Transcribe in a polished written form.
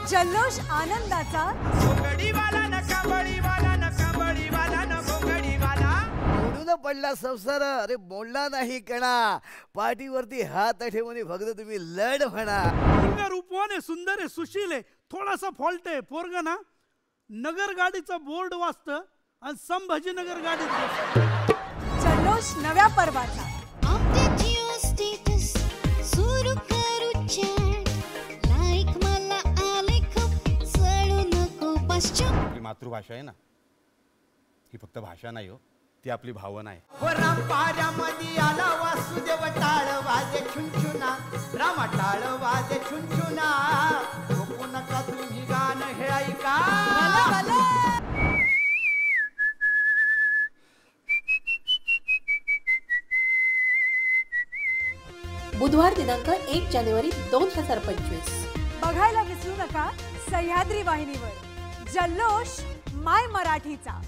जल्लोष आनंदाचा घोंगडीवाला नका बळीवाला नका बळीवाला न घोंगडीवाला मोडून पडला संसार अरे मोडला नाही कणा पाठीवरती हात ठेवून फक्त तुम्ही लढ म्हणा. पोरगा रूपवान आहे, सुंदर आहे, सुशील आहे, थोडासा फॉल्ट आहे. पोरग ना नगर गाडीचा बोर्ड वाचतं आणि संभाजीनगर गाडीत. जल्लोष नव्या पर्वाचा आपली मातृभाषा आहे ना, ही फक्त भाषा नाही हो, ती आपली भावना आहे. रामपाऱ्यामध्ये आला वासुदेव टाळ वाजे छुंचुना रामा टाळ वाजे छुंचुना झोपू नका तुम्ही गाणं हे ऐका. बुधवार दिनांक 1 जानेवारी 2025. बघायला विसरू नका सह्याद्री वाहिनीवर जल्लोष माय मराठीचा.